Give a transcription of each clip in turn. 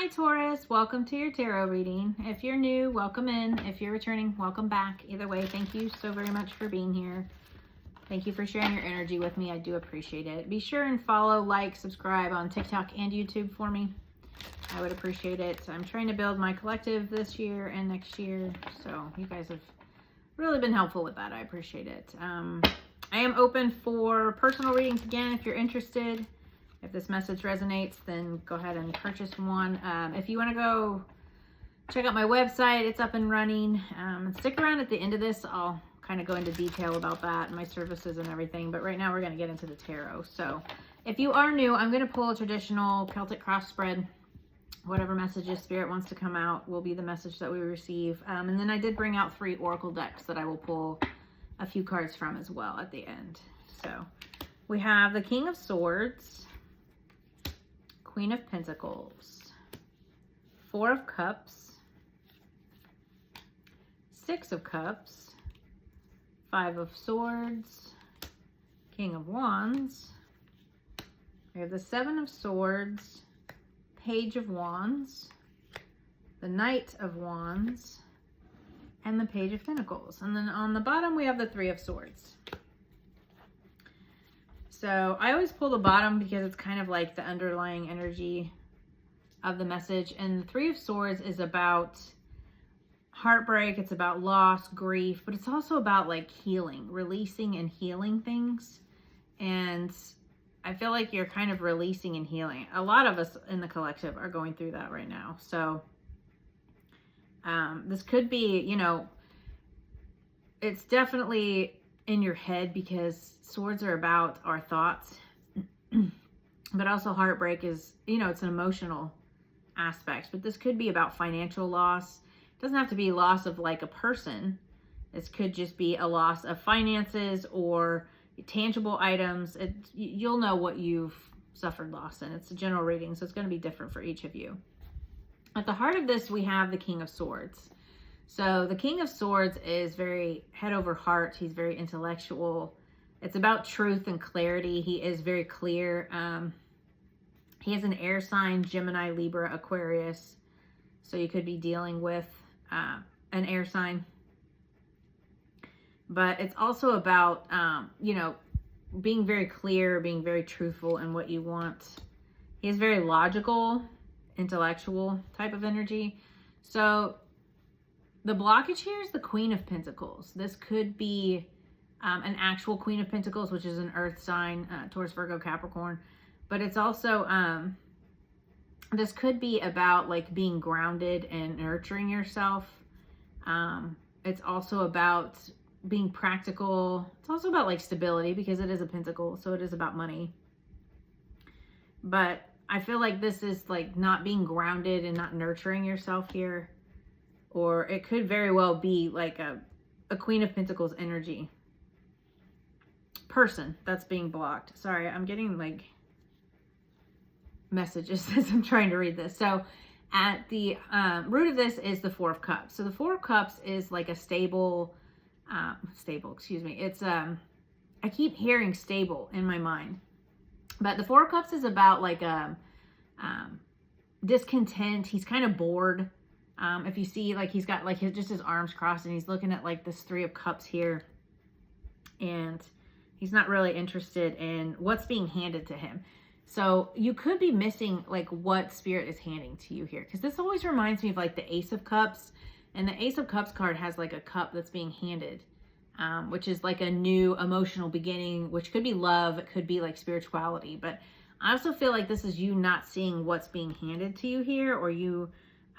Hi Taurus, welcome to your tarot reading. If you're new, welcome in. If you're returning, welcome back. Either way, thank you so very much for being here. Thank you for sharing your energy with me. I do appreciate it. Be sure and follow, like, subscribe on TikTok and YouTube for me. I would appreciate it. I'm trying to build my collective this year and next year, so you guys have really been helpful with that. I appreciate it. I am open for personal readings again if you're interested. If this message resonates, then go ahead and purchase one. If you want to go check out my website, it's up and running. Stick around at the end of this. I'll kind of go into detail about that and my services and everything. But right now we're going to get into the tarot. So if you are new, I'm going to pull a traditional Celtic cross spread. Whatever messages Spirit wants to come out will be the message that we receive. And then I did bring out 3 oracle decks that I will pull a few cards from as well at the end. So we have the King of Swords, Queen of Pentacles, 4 of Cups, 6 of Cups, 5 of Swords, King of Wands. We have the 7 of Swords, Page of Wands, the Knight of Wands, and the Page of Pentacles. And then on the bottom we have the 3 of Swords. So I always pull the bottom because it's kind of like the underlying energy of the message. And the 3 of Swords is about heartbreak. It's about loss, grief, but it's also about like healing, releasing and healing things. And I feel like you're kind of releasing and healing. A lot of us in the collective are going through that right now. So this could be, you know, it's definitely in your head because swords are about our thoughts, but also heartbreak is, you know, it's an emotional aspect, but this could be about financial loss. It doesn't have to be loss of like a person. This could just be a loss of finances or tangible items. You'll know what you've suffered loss in. It's a general reading, so it's going to be different for each of you. At the heart of this, we have the King of Swords. So the King of Swords is very head over heart. He's very intellectual. It's about truth and clarity. He is very clear. He is an air sign, Gemini, Libra, Aquarius. So you could be dealing with an air sign. But it's also about, you know, being very clear, being very truthful in what you want. He is very logical, intellectual type of energy. So the blockage here is the Queen of Pentacles. This could be an actual Queen of Pentacles, which is an earth sign, Taurus, Virgo, Capricorn. But it's also, this could be about like being grounded and nurturing yourself. It's also about being practical. It's also about like stability because it is a pentacle. So it is about money. But I feel like this is like not being grounded and not nurturing yourself here. Or it could very well be like a Queen of Pentacles energy person that's being blocked. Sorry, I'm getting like messages as I'm trying to read this. So at the root of this is the 4 of Cups. So the 4 of Cups is like a stable, excuse me. It's, I keep hearing stable in my mind. But the 4 of Cups is about like discontent. He's kind of bored. If you see, like, he's got like just his arms crossed and he's looking at like this 3 of Cups here, and he's not really interested in what's being handed to him. So you could be missing like what Spirit is handing to you here, because this always reminds me of like the Ace of Cups, and the Ace of Cups card has like a cup that's being handed, which is like a new emotional beginning, which could be love, it could be like spirituality. But I also feel like this is you not seeing what's being handed to you here, or you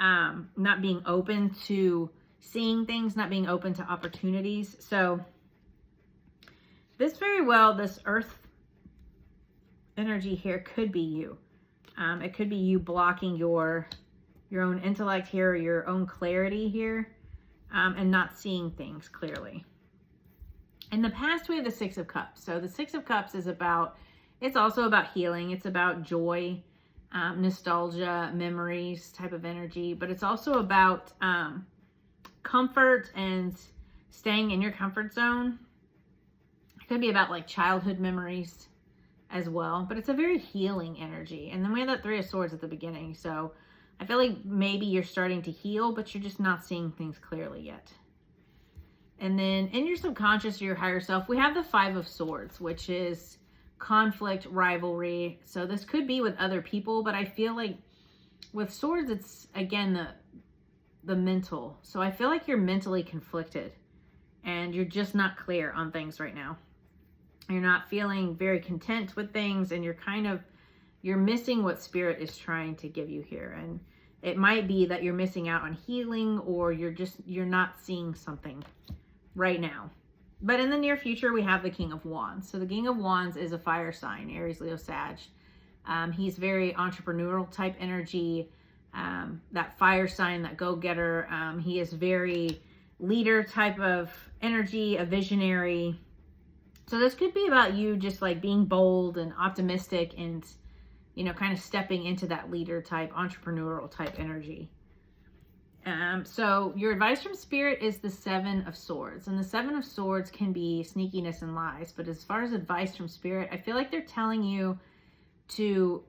not being open to seeing things, not being open to opportunities. So this very well, this earth energy here could be you. It could be you blocking your own intellect here, your own clarity here, and not seeing things clearly. In the past, we have the 6 of Cups. So the 6 of Cups is about, it's also about healing. It's about joy, nostalgia, memories type of energy, but it's also about comfort and staying in your comfort zone. It could be about like childhood memories as well, but it's a very healing energy. And then we have that 3 of Swords at the beginning. So I feel like maybe you're starting to heal, but you're just not seeing things clearly yet. And then in your subconscious, your higher self, we have the 5 of Swords, which is conflict, rivalry. So this could be with other people, but I feel like with Swords, it's again the mental. So I feel like you're mentally conflicted and you're just not clear on things right now. You're not feeling very content with things, and you're missing what Spirit is trying to give you here. And it might be that you're missing out on healing, or you're not seeing something right now. But in the near future, we have the King of Wands. So the King of Wands is a fire sign, Aries, Leo, Sag. He's very entrepreneurial type energy, that fire sign, that go-getter. He is very leader type of energy, a visionary. So this could be about you just like being bold and optimistic and, you know, kind of stepping into that leader type, entrepreneurial type energy. So your advice from Spirit is the 7 of Swords. And the 7 of Swords can be sneakiness and lies. But as far as advice from Spirit, I feel like they're telling you to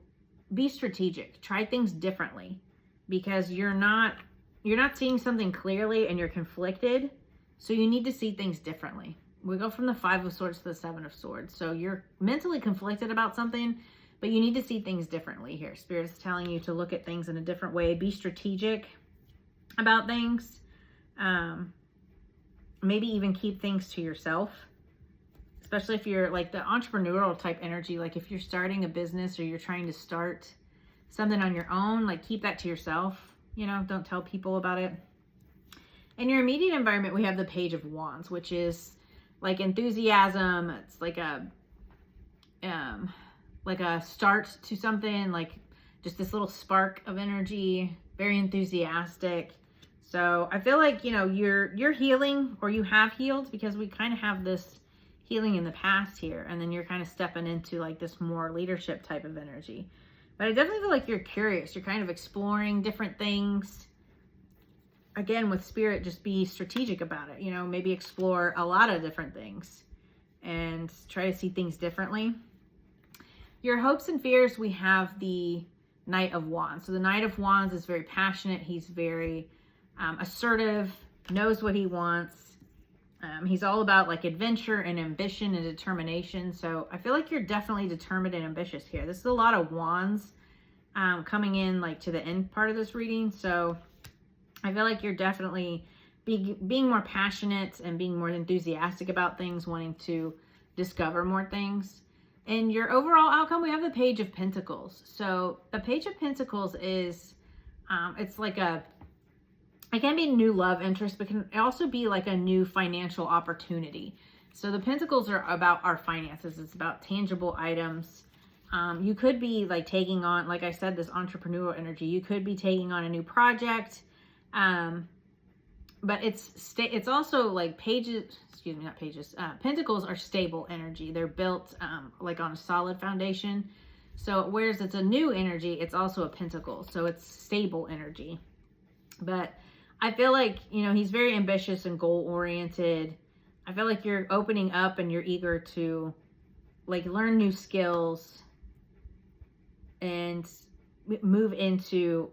be strategic. Try things differently. Because you're not seeing something clearly and you're conflicted. So you need to see things differently. We go from the 5 of Swords to the 7 of Swords. So you're mentally conflicted about something, but you need to see things differently here. Spirit is telling you to look at things in a different way. Be strategic about things. Maybe even keep things to yourself. Especially if you're like the entrepreneurial type energy. Like if you're starting a business or you're trying to start something on your own, like keep that to yourself. You know, don't tell people about it. In your immediate environment, we have the Page of Wands, which is like enthusiasm. It's like a start to something, like just this little spark of energy, very enthusiastic. So I feel like, you know, you're healing, or you have healed, because we kind of have this healing in the past here, and then you're kind of stepping into like this more leadership type of energy. But I definitely feel like you're curious. You're kind of exploring different things. Again, with Spirit, just be strategic about it. You know, maybe explore a lot of different things and try to see things differently. Your hopes and fears, we have the Knight of Wands. So the Knight of Wands is very passionate. He's very assertive, knows what he wants. He's all about like adventure and ambition and determination. So I feel like you're definitely determined and ambitious here. This is a lot of wands coming in like to the end part of this reading. So I feel like you're definitely being more passionate and being more enthusiastic about things, wanting to discover more things. And your overall outcome, we have the Page of Pentacles. So the Page of Pentacles is, it's like it can be a new love interest, but can also be like a new financial opportunity. So the Pentacles are about our finances. It's about tangible items. You could be like taking on, like I said, this entrepreneurial energy. You could be taking on a new project. But it's also like Pentacles are stable energy. They're built like on a solid foundation. So whereas it's a new energy, it's also a Pentacle. So it's stable energy. But I feel like, you know, he's very ambitious and goal oriented. I feel like you're opening up and you're eager to like learn new skills and move into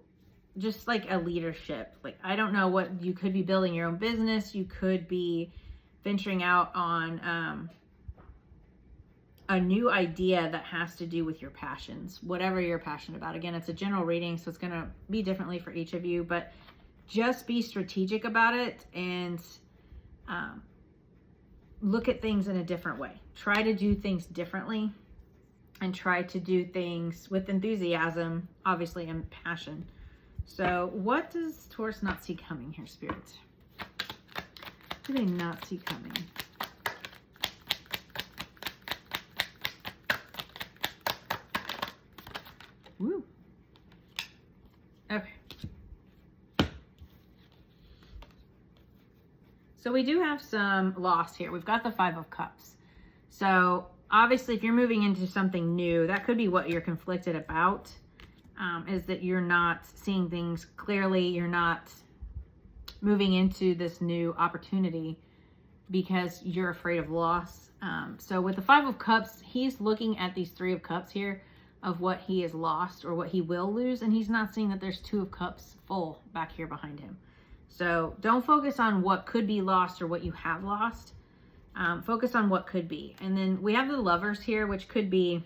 just like a leadership. Like, I don't know what, you could be building your own business. You could be venturing out on a new idea that has to do with your passions, whatever you're passionate about. Again, it's a general reading, so it's going to be differently for each of you, but just be strategic about it and look at things in a different way. Try to do things differently and try to do things with enthusiasm, obviously, and passion. So what does Taurus not see coming here, Spirit? What do they not see coming? Woo. Okay. So we do have some loss here. We've got the 5 of Cups. So obviously if you're moving into something new, that could be what you're conflicted about, is that you're not seeing things clearly. You're not moving into this new opportunity because you're afraid of loss. So with the 5 of Cups, he's looking at these 3 of Cups here, of what he has lost or what he will lose. And he's not seeing that there's 2 of Cups full back here behind him. So don't focus on what could be lost or what you have lost. Focus on what could be. And then we have the Lovers here, which could be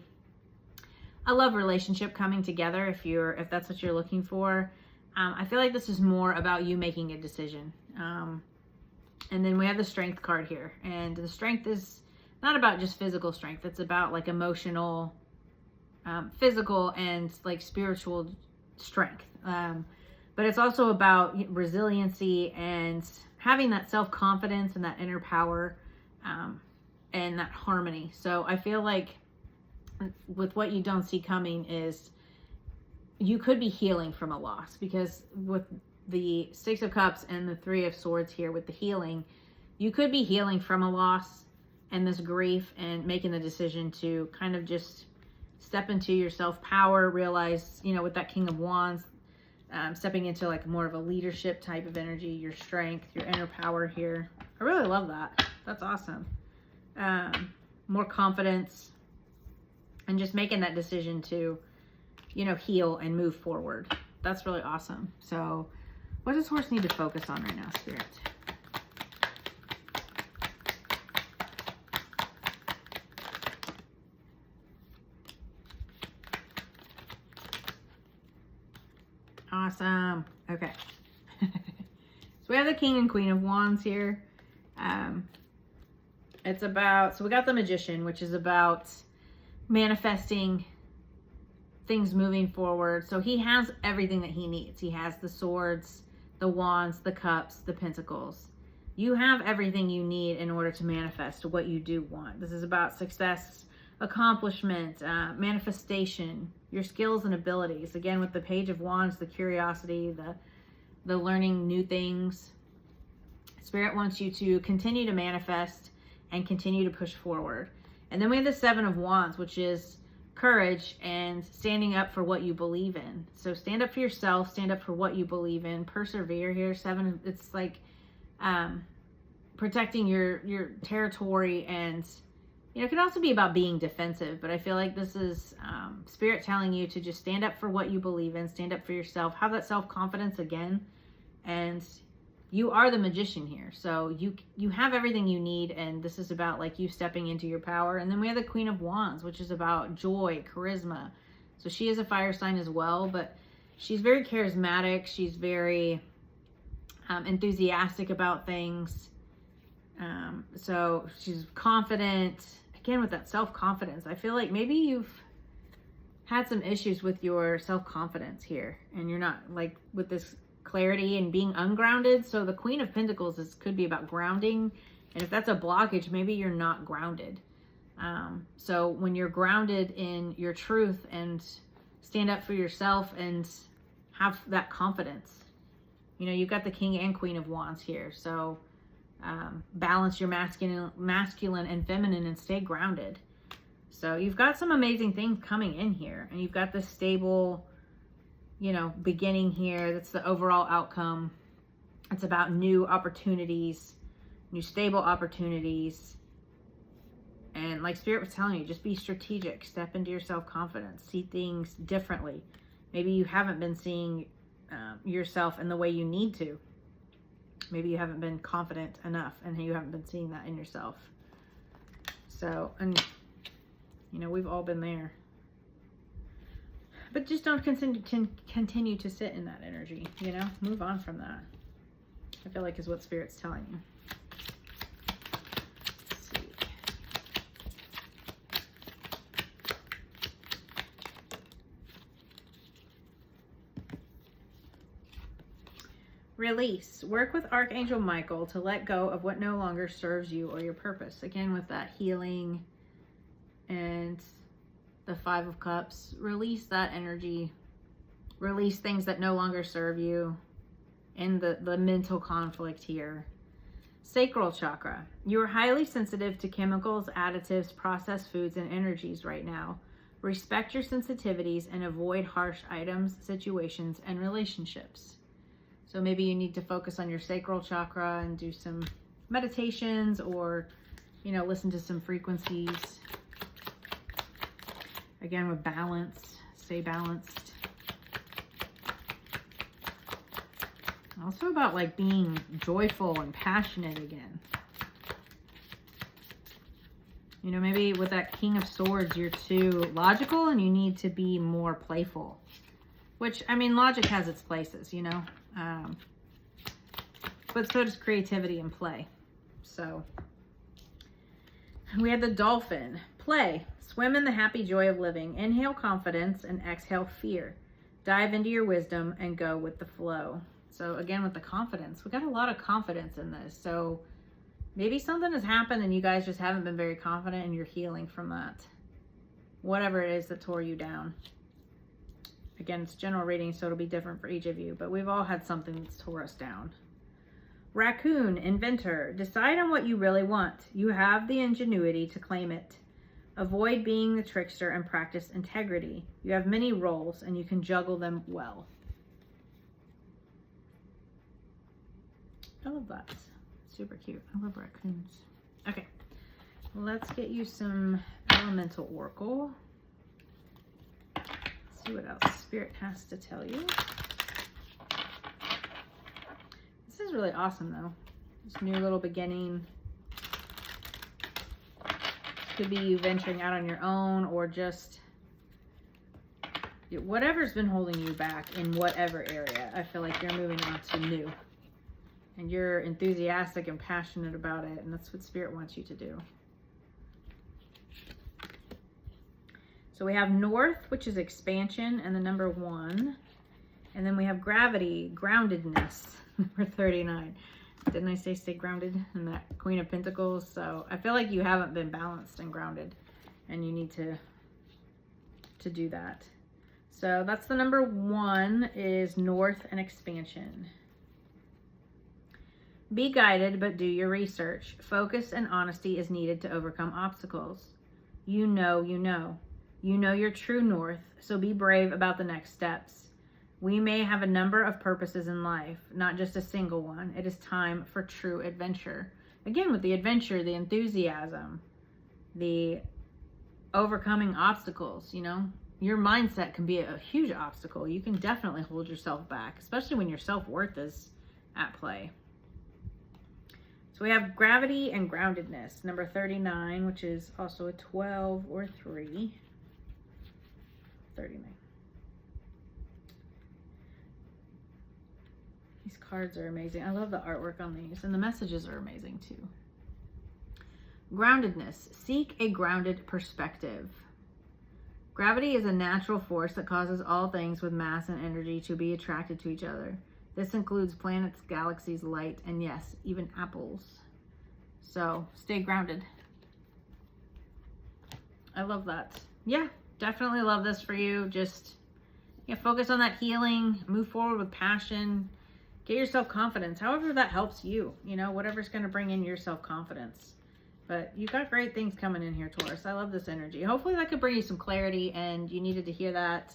a love relationship coming together if that's what you're looking for. I feel like this is more about you making a decision. And then we have the Strength card here. And the Strength is not about just physical strength. It's about like emotional, physical, and like spiritual strength. But it's also about resiliency and having that self-confidence and that inner power, and that harmony. So I feel like with what you don't see coming is you could be healing from a loss, because with the 6 of Cups and the 3 of Swords here with the healing, you could be healing from a loss and this grief and making the decision to kind of just step into your self-power, realize, you know, with that King of Wands, stepping into like more of a leadership type of energy, your strength, your inner power here. I really love that. That's awesome. More confidence and just making that decision to, you know, heal and move forward. That's really awesome. So what does horse need to focus on right now, Spirit? Awesome. Okay. So we have the King and Queen of Wands here. It's about, so we got the Magician, which is about manifesting things moving forward. So he has everything that he needs. He has the Swords, the Wands, the Cups, the Pentacles. You have everything you need in order to manifest what you do want. This is about success, accomplishment, manifestation, your skills and abilities. Again, with the Page of Wands, the curiosity, the learning new things. Spirit wants you to continue to manifest and continue to push forward. And then we have the 7 of Wands, which is courage and standing up for what you believe in. So stand up for yourself, stand up for what you believe in, persevere here. 7, it's like protecting your territory, and you know, it can also be about being defensive, but I feel like this is Spirit telling you to just stand up for what you believe in, stand up for yourself, have that self-confidence again, and you are the Magician here. So you have everything you need, and this is about like you stepping into your power. And then we have the Queen of Wands, which is about joy, charisma. So she is a fire sign as well, but she's very charismatic. She's very enthusiastic about things. So she's confident. Again, with that self-confidence, I feel like maybe you've had some issues with your self-confidence here, and you're not like with this clarity and being ungrounded. So the Queen of Pentacles could be about grounding, and if that's a blockage, maybe you're not grounded. So when you're grounded in your truth and stand up for yourself and have that confidence, you know, you've got the King and Queen of Wands here. So balance your masculine and feminine and stay grounded. So you've got some amazing things coming in here, and you've got this stable, you know, beginning here. That's the overall outcome. It's about new opportunities, new stable opportunities. And like Spirit was telling you, just be strategic, step into your self-confidence, see things differently. Maybe you haven't been seeing yourself in the way you need to. Maybe you haven't been confident enough, and you haven't been seeing that in yourself. So, and you know, we've all been there. But just don't continue to sit in that energy, you know? Move on from that. I feel like is what Spirit's telling you. Let's see. Release. Work with Archangel Michael to let go of what no longer serves you or your purpose. Again, with that healing and the 5 of Cups, release that energy, release things that no longer serve you, and the mental conflict here. Sacral chakra. You are highly sensitive to chemicals, additives, processed foods, and energies right now. Respect your sensitivities and avoid harsh items, situations, and relationships. So maybe you need to focus on your sacral chakra and do some meditations, or, you know, listen to some frequencies. Again, with balance, stay balanced. Also about like being joyful and passionate again. You know, maybe with that King of Swords, you're too logical and you need to be more playful. Which, I mean, logic has its places, you know. But so does creativity and play. So, we have the dolphin. Play. Swim in the happy joy of living. Inhale confidence and exhale fear. Dive into your wisdom and go with the flow. So, again, with the confidence. We got a lot of confidence in this. So, maybe something has happened and you guys just haven't been very confident and you're healing from that. Whatever it is that tore you down. Again, it's general reading, so it'll be different for each of you. But we've all had something that's tore us down. Raccoon, inventor. Decide on what you really want. You have the ingenuity to claim it. Avoid being the trickster and practice integrity. You have many roles and you can juggle them well. I love that. Super cute. I love raccoons. Okay, let's get you some elemental oracle. Let's see what else Spirit has to tell you. This is really awesome though. This new little beginning. Could be you venturing out on your own or just whatever's been holding you back in whatever area. I feel like you're moving on to new. And you're enthusiastic and passionate about it. And that's what Spirit wants you to do. So we have North, which is expansion, and the number 1. And then we have Gravity, groundedness, number 39. Didn't I say stay grounded in that Queen of Pentacles? So I feel like you haven't been balanced and grounded. And you need to do that. So that's the number 1 is North and expansion. Be guided, but do your research. Focus and honesty is needed to overcome obstacles. You know you know. You know your true north, so be brave about the next steps. We may have a number of purposes in life, not just a single one. It is time for true adventure. Again, with the adventure, the enthusiasm, the overcoming obstacles, you know. Your mindset can be a huge obstacle. You can definitely hold yourself back, especially when your self-worth is at play. So we have Gravity and groundedness, number 39, which is also a 12 or 3. 39. These cards are amazing. I love the artwork on these, and the messages are amazing too. Groundedness. Seek a grounded perspective. Gravity is a natural force that causes all things with mass and energy to be attracted to each other. This includes planets, galaxies, light, and yes, even apples. So stay grounded. I love that. Yeah, definitely love this for you. Just focus on that healing, move forward with passion, get your self-confidence, however that helps you, you know, whatever's going to bring in your self-confidence. But you got great things coming in here, Taurus. I love this energy. Hopefully that could bring you some clarity and you needed to hear that.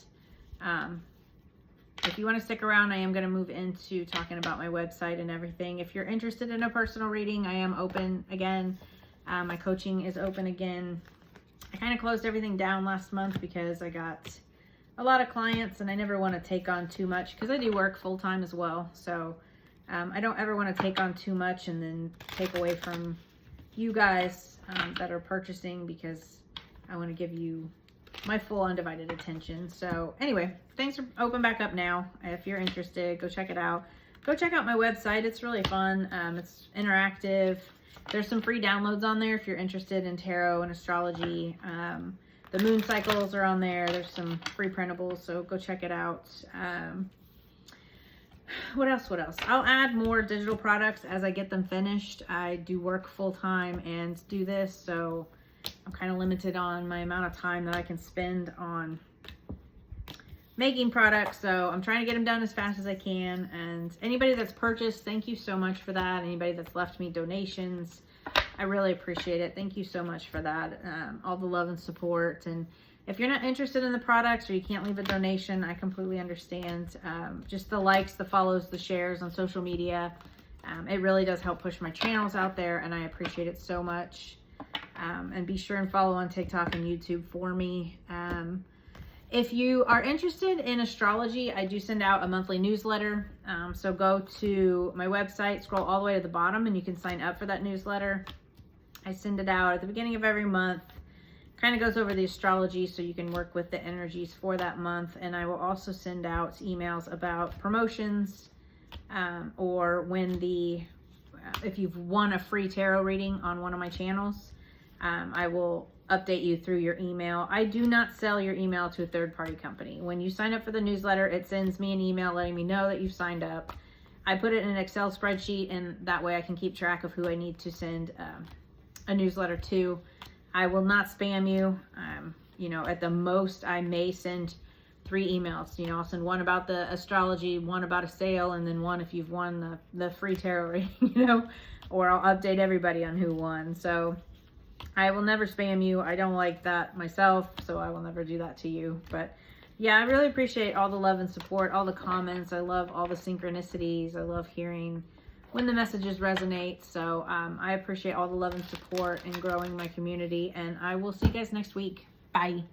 If you want to stick around, I am going to move into talking about my website and everything. If you're interested in a personal reading, I am open again. My coaching is open again. I kind of closed everything down last month because I got a lot of clients and I never want to take on too much because I do work full time as well. So I don't ever want to take on too much and then take away from you guys that are purchasing, because I want to give you my full undivided attention. So anyway, things are open back up now. If you're interested, go check it out. Go check out my website. It's really fun. It's interactive. There's some free downloads on there if you're interested in tarot and astrology. The moon cycles are on there. There's some free printables, so go check it out. What else? I'll add more digital products as I get them finished. I do work full time and do this, so I'm kind of limited on my amount of time that I can spend on making products. So I'm trying to get them done as fast as I can. And anybody that's purchased, thank you so much for that. Anybody that's left me donations, I really appreciate it. Thank you so much for that. All the love and support. And if you're not interested in the products or you can't leave a donation, I completely understand. Just the likes, the follows, the shares on social media. It really does help push my channels out there, and I appreciate it so much. And be sure and follow on TikTok and YouTube for me. If you are interested in astrology, I do send out a monthly newsletter. So go to my website, scroll all the way to the bottom, and you can sign up for that newsletter. I send it out at the beginning of every month. Kind of goes over the astrology so you can work with the energies for that month. And I will also send out emails about promotions, or when if you've won a free tarot reading on one of my channels, I will update you through your email. I do not sell your email to a third-party company. When you sign up for the newsletter, it sends me an email letting me know that you've signed up. I put it in an Excel spreadsheet, and that way I can keep track of who I need to send a newsletter to. I will not spam you. You know, at the most, I may send 3 emails. You know, I'll send one about the astrology, one about a sale, and then one if you've won the free tarot reading, you know, or I'll update everybody on who won. So I will never spam you. I don't like that myself, so I will never do that to you. But yeah, I really appreciate all the love and support, all the comments. I love all the synchronicities. I love hearing when the messages resonate. So I appreciate all the love and support and growing my community. And I will see you guys next week. Bye.